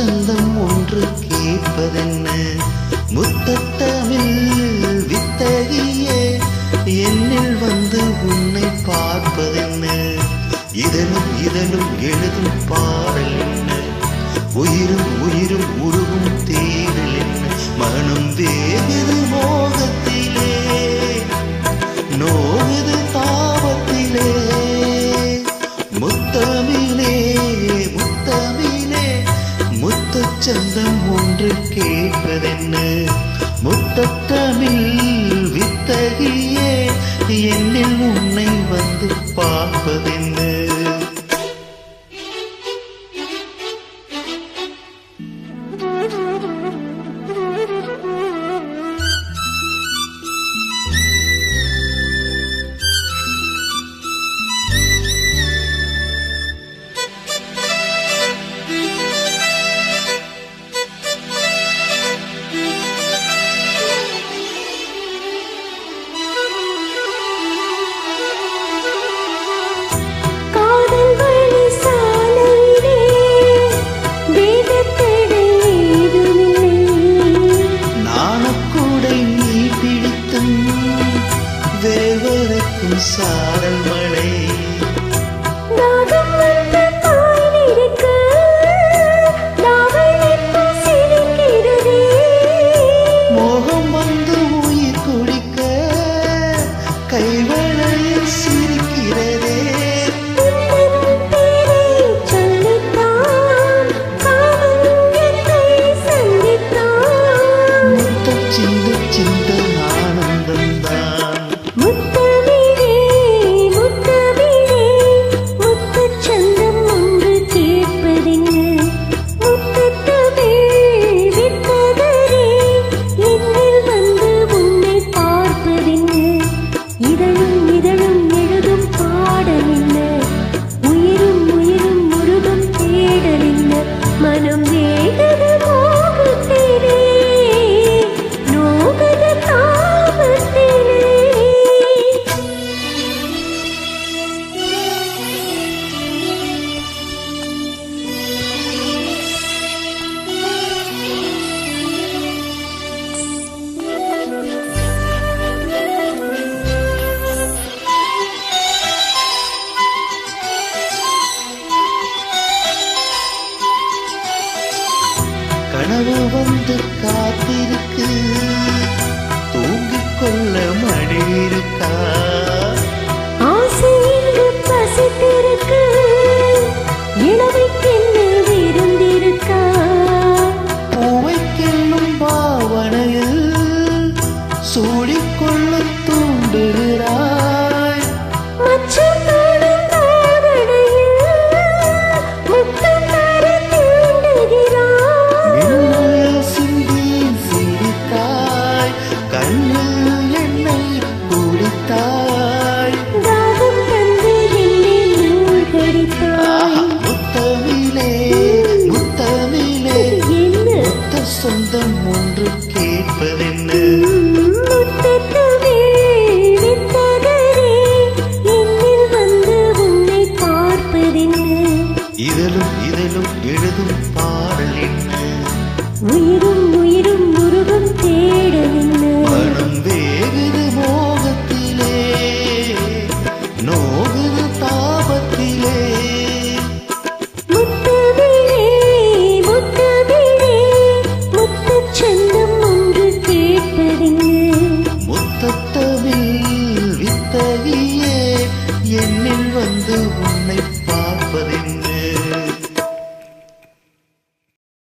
முத்தச்சந்தம் ஒன்று கேட்பதென்ன முத்தத்தமிழ் வித்தகியே என்னில் வந்து உன்னை பார்ப்பதென்ன இதழும் இதழும் எழுதும் பாடல் என்ன உயிரும் உயிரும் உருகும் தேடல் என்ன மனம் வேகுது மோகத்திலே நோகுது தாபத்திலே முத்தமிழே முத்தமிழே முத்தச்சந்தம் ஒன்று கேட்பதென்ன முத்தத்தமிழ் வித்தகியே என்னில் உன்னை வந்து பார்ப்பதென்ன சாரல் மழை மோகம் வந்து உயிர் குடிக்க கைவளையில் சிரிக்கிறதே முத்த சிந்த சிந்த ஆனந்தம் தான் கனவு வந்து காத்திருக்கு தூங்கிக் கொள்ள மடி இருக்கா ஆசை இங்கு பசித்திருக்கு இளமைக்கென்று விருந்திருக்கா பூவைக்கெல்லும் பாவனையில் சூடிக்கொள்ள தூண்டுகிறாய் மச்சத்தோடும் தாவணையில் முத்தம் தர தூண்டுகிறாய் சிந்தி சிரித்தாய் கண்ணில் என்னை குடித்தாய் தாகம் தந்து என்னை மூழ்கடித்தாய் முத்தமிழே முத்தமிழே என்ன முத்த சொந்தம் ஒன்று கேட்பதென்ன இதழும் இதழும் எழுதும் பாடல் என்ன உயிரும் உயிரும் முருகும் தேடல் என்ன மனம் வேகுது